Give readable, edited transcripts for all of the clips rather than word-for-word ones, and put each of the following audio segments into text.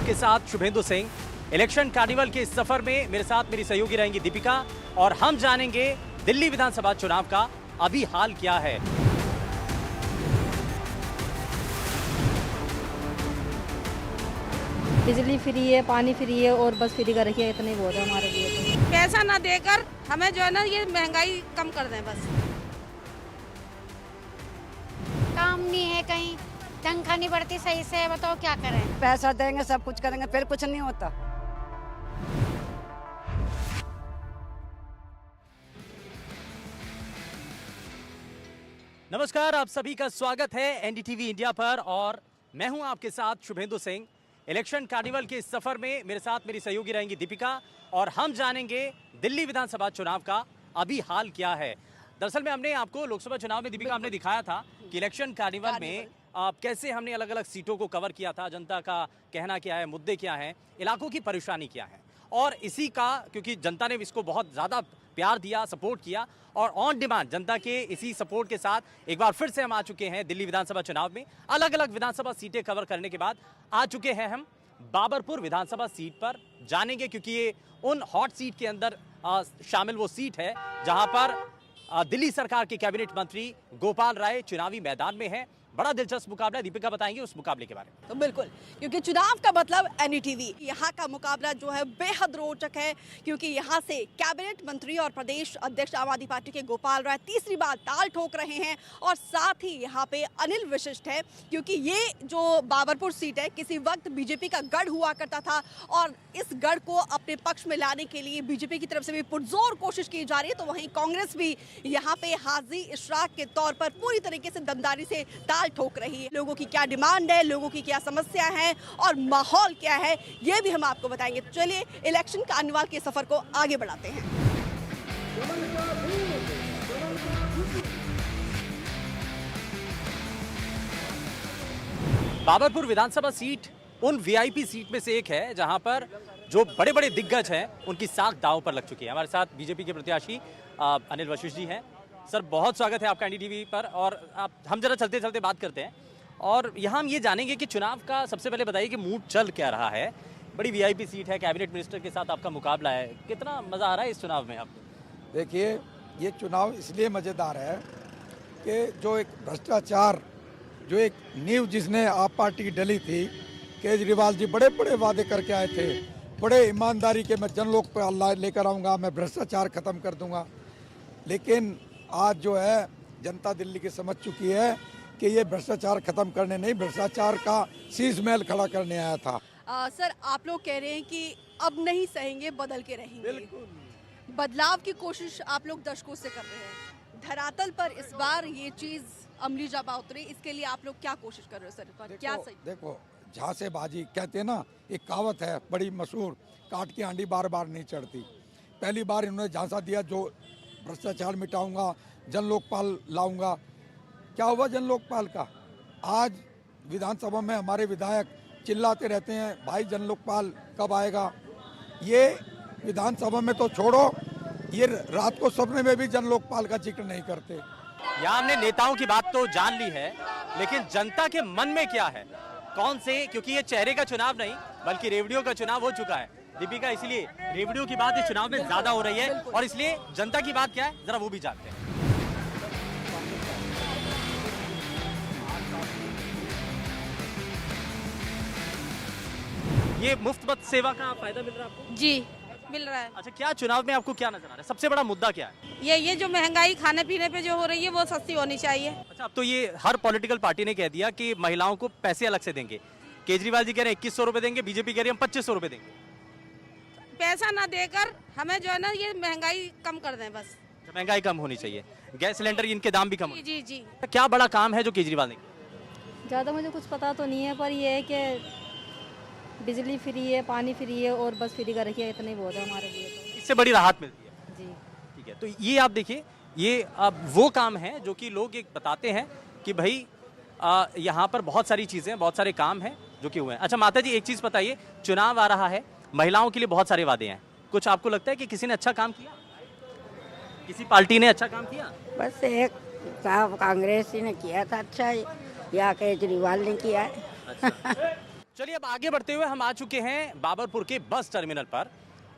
आपके साथ Suvendu Singh. Election carnival के इस सफर में मेरे साथ मेरी सहयोगी रहेंगी दीपिका और हम जानेंगे दिल्ली विधानसभा चुनाव का अभी हाल क्या है। बिजली फ्री है, पानी फ्री है और बस फ्री कर रखी है, इतने बहुत है हमारे लिए तो। पैसा ना देकर हमें जो है ना ये महंगाई कम कर दें बस। काम नहीं है, कहीं तनख्वाह नहीं बढ़ती सही से, बताओ क्या करें। पैसा देंगे सब कुछ करेंगे फिर कुछ नहीं होता। नमस्कार, आप सभी का स्वागत है एनडीटीवी इंडिया पर और मैं हूं आपके साथ शुभेंदु सिंह। इलेक्शन कार्निवल के इस सफर में मेरे साथ मेरी सहयोगी रहेंगी दीपिका और हम जानेंगे दिल्ली विधानसभा चुनाव का अभी हाल क्या है। दरअसल में हमने आपको लोकसभा चुनाव में दीपिका हमने दिखाया था कि इलेक्शन कार्निवल में कैसे हमने अलग अलग सीटों को कवर किया था, जनता का कहना क्या है, मुद्दे क्या हैं, इलाकों की परेशानी क्या है और इसी का क्योंकि जनता ने इसको बहुत ज़्यादा प्यार दिया, सपोर्ट किया और ऑन डिमांड जनता के इसी सपोर्ट के साथ एक बार फिर से हम आ चुके हैं दिल्ली विधानसभा चुनाव में। अलग अलग विधानसभा सीटें कवर करने के बाद आ चुके हैं हम बाबरपुर विधानसभा सीट पर। जानेंगे क्योंकि ये उन हॉट सीट के अंदर शामिल वो सीट है जहां पर दिल्ली सरकार के कैबिनेट मंत्री गोपाल राय चुनावी मैदान में है। बड़ा दिलचस्प मुकाबला है, दीपिका बताएंगे उस मुकाबले के बारे में। तो बिल्कुल, क्योंकि चुनाव का मतलब एनडीटीवी, यहाँ का मुकाबला जो है बेहद रोचक है क्योंकि यहाँ से कैबिनेट मंत्री और प्रदेश अध्यक्ष आम आदमी पार्टी के गोपाल राय तीसरी बार ताल ठोक रहे हैं और साथ ही यहाँ पे अनिल विशिष्ट है क्योंकि ये जो बाबरपुर सीट है किसी वक्त बीजेपी का गढ़ हुआ करता था और इस गढ़ को अपने पक्ष में लाने के लिए बीजेपी की तरफ से भी पुरजोर कोशिश की जा रही है। तो वहीं कांग्रेस भी यहाँ पे हाजी इशराक के तौर पर पूरी तरीके से दमदारी से ठोक रही है। लोगों की क्या डिमांड है, लोगों की क्या समस्या है और माहौल क्या है, ये भी हम आपको बताएंगे। चलिए इलेक्शन कार्निवल के सफर को आगे बढ़ाते हैं। बाबरपुर विधानसभा सीट उन वीआईपी सीट में से एक है जहां पर जो बड़े बड़े दिग्गज हैं उनकी साख दांव पर लग चुकी है। हमारे साथ बीजेपी के प्रत्याशी अनिल वशिष्ठ जी हैं। सर, बहुत स्वागत है आपका एनडीटीवी पर और हम जरा चलते चलते बात करते हैं और यहाँ हम ये जानेंगे कि चुनाव का सबसे पहले बताइए कि मूड चल क्या रहा है। बड़ी वीआईपी सीट है, कैबिनेट मिनिस्टर के साथ आपका मुकाबला है, कितना मज़ा आ रहा है इस चुनाव में आपको? देखिए, ये चुनाव इसलिए मज़ेदार है कि जो एक भ्रष्टाचार, जो एक नींव जिसने आप पार्टी की डली थी, केजरीवाल जी बड़े बड़े वादे करके आए थे, बड़े ईमानदारी के मैं जनलोकपाल लेकर आऊँगा, मैं भ्रष्टाचार ख़त्म कर दूँगा, लेकिन आज जो है जनता दिल्ली की समझ चुकी है कि ये भ्रष्टाचार खत्म करने नहीं, भ्रष्टाचार का शीश महल खड़ा करने आया था। सर, आप लोग कह रहे हैं कि अब नहीं सहेंगे, बदल के रहेंगे। बिल्कुल। बदलाव की कोशिश आप लोग दशकों से कर रहे हैं। धरातल पर इस बार ये चीज अमली जाबा उतरे, इसके लिए आप लोग क्या कोशिश कर रहे हो सर? क्या सही? देखो, झांसेबाजी कहते हैं ना, एक कहावत है बड़ी मशहूर, काट की हांडी बार बार नहीं चढ़ती। पहली बार इन्होंने झांसा दिया, जो भ्रष्टाचार मिटाऊंगा, जन लोकपाल लाऊंगा। क्या हुआ जन लोकपाल का? आज विधानसभा में हमारे विधायक चिल्लाते रहते हैं, भाई जन लोकपाल कब आएगा। ये विधानसभा में तो छोड़ो, ये रात को सपने में भी जन लोकपाल का जिक्र नहीं करते। यहाँ हमने नेताओं की बात तो जान ली है, लेकिन जनता के मन में क्या है, कौन से, क्योंकि ये चेहरे का चुनाव नहीं बल्कि रेवड़ियों का चुनाव हो चुका है दीपिका, इसलिए रेवड़ियों की बात इस चुनाव में ज्यादा हो रही है और इसलिए जनता की बात क्या है जरा वो भी जानते हैं। ये मुफ्त बस सेवा का फायदा मिल रहा है आपको? जी मिल रहा है। अच्छा, क्या चुनाव में आपको क्या नजर आ रहा है, सबसे बड़ा मुद्दा क्या है? ये जो महंगाई खाने पीने पे जो हो रही है वो सस्ती होनी चाहिए। अच्छा, अब तो ये हर पॉलिटिकल पार्टी ने कह दिया कि महिलाओं को पैसे अलग से देंगे। केजरीवाल जी कह रहे हैं 2100 रुपए देंगे, बीजेपी कह रही है हम 2500 रुपए देंगे। पैसा ना देकर हमें जो है ना ये महंगाई कम कर दें बस। महंगाई कम होनी चाहिए, गैस सिलेंडर इनके दाम भी कम होने। जी जी। क्या बड़ा काम है जो केजरीवाल ने किया? ज़्यादा मुझे कुछ पता तो नहीं है, पर ये है कि बिजली फ्री है, पानी फ्री है और बस फ्री कर रखी है, इतने बहुत है हमारे लिए तो। इससे बड़ी राहत मिलती है। जी ठीक है, तो ये आप देखिए, ये अब वो काम है जो कि लोग एक बताते हैं कि भाई यहाँ पर बहुत सारी चीज़ें, बहुत सारे काम हैं जो कि हुए हैं। अच्छा माता जी, एक चीज़ बताइए, चुनाव आ रहा है, महिलाओं के लिए बहुत सारे वादे हैं, कुछ आपको लगता है कि किसी ने अच्छा काम किया, किसी पार्टी ने अच्छा काम किया? बस एक साहब कांग्रेस ही ने किया था अच्छा, या केजरीवाल ने किया है। अच्छा। चलिए अब आगे बढ़ते हुए हम आ चुके हैं बाबरपुर के बस टर्मिनल पर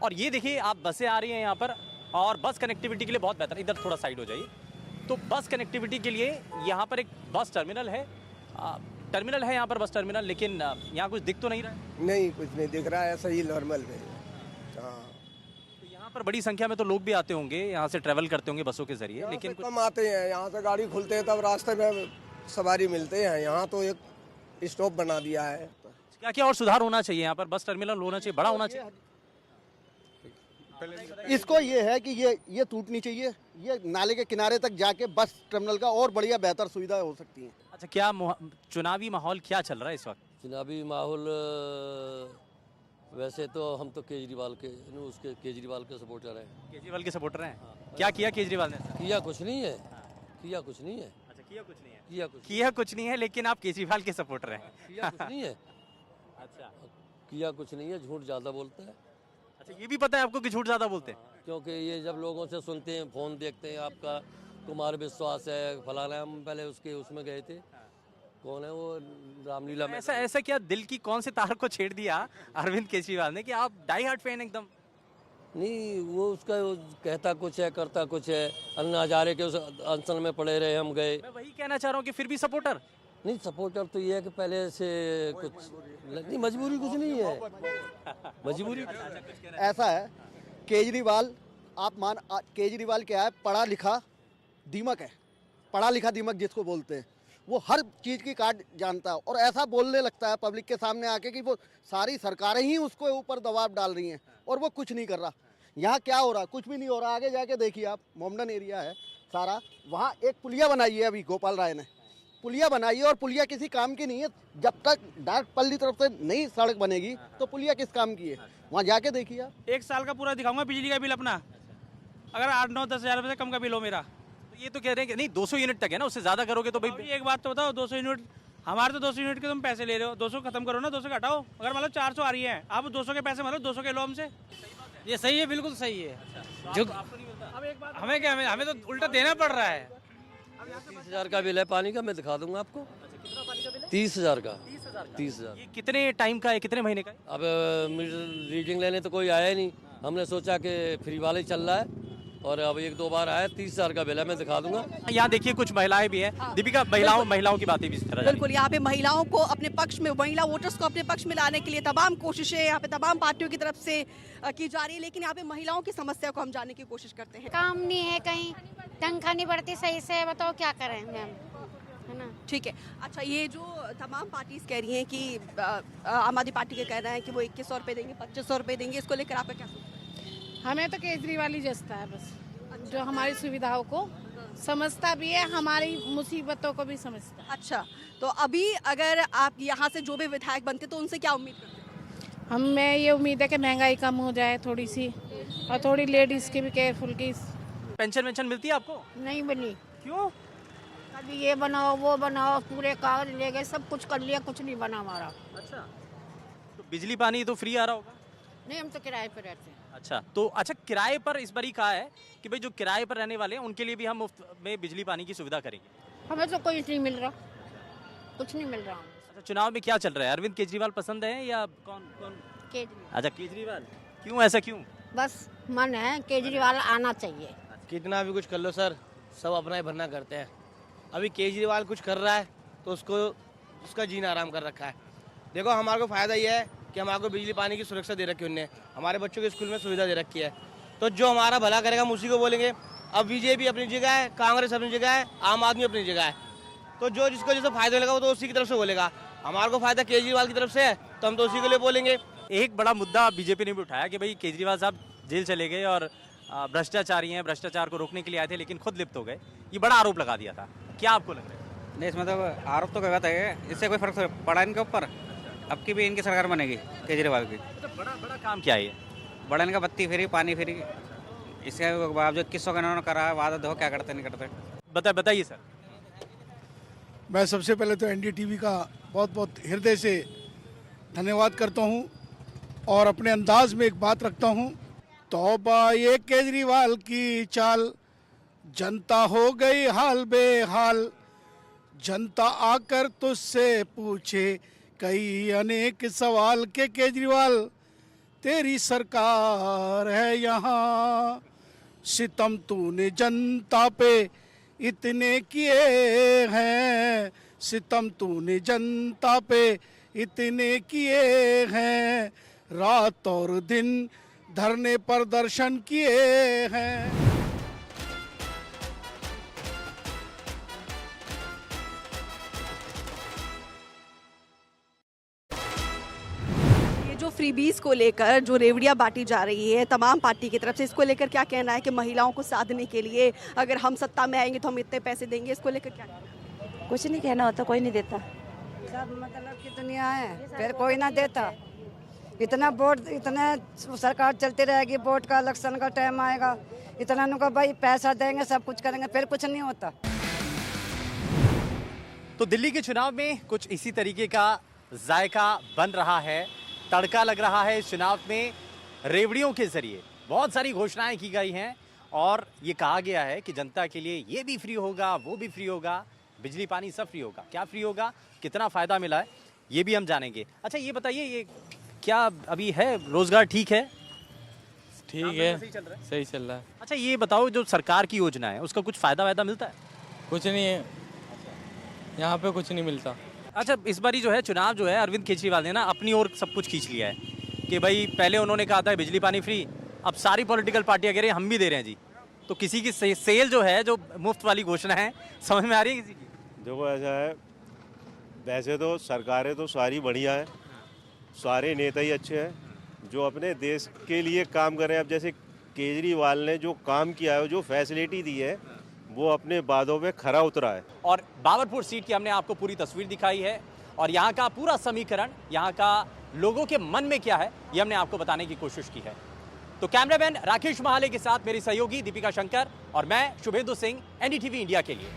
और ये देखिए आप बसें आ रही हैं यहाँ पर और बस कनेक्टिविटी के लिए बहुत बेहतर। इधर थोड़ा साइड हो जाइए। तो बस कनेक्टिविटी के लिए यहाँ पर एक बस टर्मिनल है यहाँ पर बस टर्मिनल, लेकिन यहाँ कुछ दिख तो नहीं रहा है। नहीं, कुछ नहीं दिख रहा है, ऐसा ही नॉर्मल है। हाँ, तो यहाँ पर बड़ी संख्या में तो लोग भी आते होंगे, यहाँ से ट्रैवल करते होंगे बसों के जरिए, लेकिन कुछ कम आते हैं। यहाँ से गाड़ी खुलते हैं तब रास्ते में सवारी मिलते हैं। यहाँ तो एक स्टॉप बना दिया है। क्या क्या और सुधार होना चाहिए यहाँ पर? बस टर्मिनल होना चाहिए, बड़ा होना चाहिए। इसको ये है कि ये टूटनी चाहिए, ये नाले के किनारे तक जाके बस टर्मिनल का और बढ़िया बेहतर सुविधा हो सकती है। अच्छा, क्या चुनावी माहौल क्या चल रहा है इस वक्त? चुनावी माहौल वैसे तो हम तो केजरीवाल के सपोर्टर हैं। केजरीवाल के सपोर्टर हैं? क्या किया केजरीवाल ने? किया कुछ नहीं है, किया कुछ नहीं है। अच्छा, किया कुछ नहीं है। किया कुछ नहीं है, लेकिन आप केजरीवाल के सपोर्टर हैं। किया कुछ नहीं है। अच्छा, किया कुछ नहीं है, झूठ ज़्यादा बोलता है। अच्छा, ये भी पता है आपको कि झूठ ज्यादा बोलते हैं? क्योंकि ये जब लोगों से सुनते हैं, फोन देखते हैं, आपका कुमार विश्वास है फलाना, हम पहले उसमें गए थे, कौन है वो, रामलीला में। ऐसा क्या दिल की कौन से तार को छेड़ दिया अरविंद केजरीवाल ने कि आप डाई हार्ट फैन एकदम? नहीं, वो कहता कुछ है, करता कुछ है। अन्ना हजारे के उस अनशन में पड़े रहे, हम गए। मैं वही कहना चाह रहा हूँ कि फिर भी सपोर्टर? नहीं, सपोर्टर तो ये है कि पहले से कुछ नहीं, मजबूरी कुछ नहीं है। मजबूरी ऐसा है केजरीवाल, केजरीवाल क्या है, पढ़ा लिखा दीमक है। पढ़ा लिखा दीमक जिसको बोलते हैं, वो हर चीज़ की काट जानता है और ऐसा बोलने लगता है पब्लिक के सामने आके कि वो सारी सरकारें ही उसको ऊपर दबाव डाल रही हैं और वो कुछ नहीं कर रहा। यहाँ क्या हो रहा? कुछ भी नहीं हो रहा। आगे जाके देखिए आप, मोमडन एरिया है सारा, वहाँ एक पुलिया बनाई है अभी गोपाल राय ने, पुलिया बनाई है और पुलिया किसी काम की नहीं है। जब तक डाकपल्ली तरफ से नई सड़क बनेगी तो पुलिया किस काम की है? वहाँ जाके देखिए आप। 1 साल का पूरा दिखाऊंगा बिजली का बिल अपना, अगर 8-9-10 हज़ार रुपये से कम का बिल हो मेरा। तो ये तो कह रहे हैं कि नहीं 200 यूनिट तक है ना, उससे ज्यादा करोगे तो भाई। अभी एक बात तो बताओ, 200 यूनिट हमारे तो 200 यूनिट के तुम पैसे ले रहे हो, 200 खत्म करो ना, 200 का हटाओ। अगर मतलब 400 आ रही है, आप 200 के पैसे मतलब 200 के लो हमसे। ये सही है, बिल्कुल सही है। जो हमें क्या, हमें तो उल्टा देना पड़ रहा है। 30,000 का बिल है पानी का, मैं दिखा दूंगा आपको। 30,000 का। 30,000। ये कितने टाइम का है, कितने महीने का है? अब मीटर रीडिंग लेने तो कोई आया ही नहीं, हमने सोचा कि फ्री वाला ही चल रहा है और अब 1-2 बार आया। 30,000 का बिल है, मैं दिखा दूंगा। यहाँ देखिए कुछ महिलाएं भी हैं। दीपिका, महिलाओं की बातें भी इस तरह जा रही हैं। बिल्कुल, यहाँ पे महिलाओं को अपने पक्ष में, महिला वोटर्स को अपने पक्ष में लाने के लिए तमाम कोशिशें यहाँ पे तमाम पार्टियों की तरफ से की जा रही है, लेकिन यहाँ पे महिलाओं की समस्या को हम जानने की कोशिश करते हैं। काम नहीं है, कहीं तनख्वाह नहीं बढ़ती सही से, बताओ क्या करें मैम, है ना? ठीक है। अच्छा, ये जो तमाम पार्टीज कह रही हैं कि आम आदमी पार्टी के कहना है कि वो 2100 रुपये देंगे, 2500 रुपये देंगे, इसको लेकर आपका क्या सोचना है? हमें तो केजरीवाल ही जचता है बस, जो हमारी सुविधाओं को समझता भी है, हमारी मुसीबतों को भी समझता है। अच्छा, तो अभी अगर आप यहाँ से जो भी विधायक बनते तो उनसे क्या उम्मीद करते हैं? हमें ये उम्मीद है कि महंगाई कम हो जाए थोड़ी सी, और थोड़ी लेडीज की भी केयरफुल की। पेंशन मिलती है आपको? नहीं बनी। क्यों? कभी ये बनाओ वो बनाओ, पूरे कागज ले गए, सब कुछ कर लिया, कुछ नहीं बना हमारा। अच्छा, तो बिजली पानी तो फ्री आ रहा होगा? नहीं, हम तो किराए पर रहते हैं। अच्छा, तो किराए पर इस बार ही कहा है कि भाई जो किराए पर रहने वाले हैं उनके लिए भी हम मुफ्त में बिजली पानी की सुविधा करेंगे। हमें तो कुछ नहीं मिल रहा, कुछ नहीं मिल रहा। अच्छा, चुनाव में क्या चल रहा है? अरविंद केजरीवाल पसंद है या कौन? केजरीवाल। अच्छा, केजरीवाल। क्यों, ऐसा क्यों? बस मन है केजरीवाल आना चाहिए। कितना भी कुछ कर लो सर, सब अपना ही भरना करते हैं। अभी केजरीवाल कुछ कर रहा है तो उसका जीना आराम कर रखा है। देखो, हमारे को फ़ायदा ये है कि हमारे को बिजली पानी की सुरक्षा दे रखी है उनने, हमारे बच्चों के स्कूल में सुविधा दे रखी है। तो जो हमारा भला करेगा हम उसी को बोलेंगे। अब बीजेपी अपनी जगह है, कांग्रेस अपनी जगह है, आम आदमी अपनी जगह है। तो जो जिसको जैसे फायदा मिलेगा वो तो उसी की तरफ से बोलेगा। हमारे को फायदा केजरीवाल की तरफ से है तो हम तो उसी के लिए बोलेंगे। एक बड़ा मुद्दा बीजेपी ने भी उठाया कि भाई केजरीवाल साहब जेल चले गए और भ्रष्टाचारी हैं, भ्रष्टाचार को रोकने के लिए आए थे लेकिन खुद लिप्त हो गए। ये बड़ा आरोप लगा दिया था, क्या आपको लग रहा है? नहीं, इसमें तो आरोप तो गलत है, इससे कोई फर्क पड़ा इनके ऊपर। अब की भी इनकी सरकार बनेगी केजरीवाल की। तो बड़ा काम क्या है ये? बड़ा इनका बत्ती फ्री, पानी फ्री, इसके बावजूद किसों का इन्होंने करा है, वादा दो क्या करते नहीं करते। बताइए सर। मैं सबसे पहले तो एनडीटीवी का बहुत बहुत हृदय से धन्यवाद करता हूं और अपने अंदाज में एक बात रखता हूं। तौबा ये केजरीवाल की चाल, जनता हो गई हाल बेहाल, जनता आकर तुझसे पूछे कई अनेक सवाल के केजरीवाल तेरी सरकार है यहाँ। सितम तूने जनता पे इतने किए हैं, सितम तूने जनता पे इतने किए हैं, रात और दिन धरने प्रदर्शन किए हैं। जो फ्रीबीज को लेकर जो रेवड़ियां बांटी जा रही है तमाम पार्टी की तरफ से, इसको लेकर क्या कहना है कि महिलाओं को साधने के लिए अगर हम सत्ता में आएंगे तो हम इतने पैसे देंगे, इसको लेकर क्या कहना है? कुछ नहीं कहना होता, कोई नहीं देता। सब मतलब की दुनिया है, फिर कोई ना देता। इतना वोट, इतना सरकार चलती रहेगी, वोट का इलेक्शन का टाइम आएगा, इतना नुका भाई पैसा देंगे सब कुछ करेंगे, फिर कुछ नहीं होता। तो दिल्ली के चुनाव में कुछ इसी तरीके का जायका बन रहा है, तड़का लग रहा है इस चुनाव में। रेवड़ियों के जरिए बहुत सारी घोषणाएं की गई हैं और ये कहा गया है कि जनता के लिए ये भी फ्री होगा, वो भी फ्री होगा, बिजली पानी सब फ्री होगा। क्या फ्री होगा, कितना फ़ायदा मिला है, ये भी हम जानेंगे। अच्छा ये बताइए, ये क्या अभी है, रोजगार ठीक है? ठीक है, सही चल रहा है? सही चल रहा है। अच्छा ये बताओ, जो सरकार की योजना है उसका कुछ फ़ायदा मिलता है? कुछ नहीं है, यहाँ पे कुछ नहीं मिलता। अच्छा इस बारी जो है चुनाव जो है, अरविंद केजरीवाल ने ना अपनी ओर सब कुछ खींच लिया है कि भाई पहले उन्होंने कहा था बिजली पानी फ्री, अब सारी पॉलिटिकल पार्टियां कह रही हैं हम भी दे रहे हैं जी। तो किसी की सेल जो है, जो मुफ्त वाली घोषणा है, समझ में आ रही है किसी की? देखो ऐसा है, वैसे तो सरकारें तो सारी बढ़िया हैं, सारे नेता ही अच्छे हैं जो अपने देश के लिए काम कर रहे हैं। अब जैसे केजरीवाल ने जो काम किया है, जो फैसिलिटी दी है, वो अपने वादों में खरा उतरा है। और बाबरपुर सीट की हमने आपको पूरी तस्वीर दिखाई है और यहाँ का पूरा समीकरण, यहाँ का लोगों के मन में क्या है, ये हमने आपको बताने की कोशिश की है। तो कैमरामैन राकेश महाले के साथ मेरी सहयोगी दीपिका शंकर और मैं शुभेंदु सिंह, एनडीटीवी इंडिया के लिए।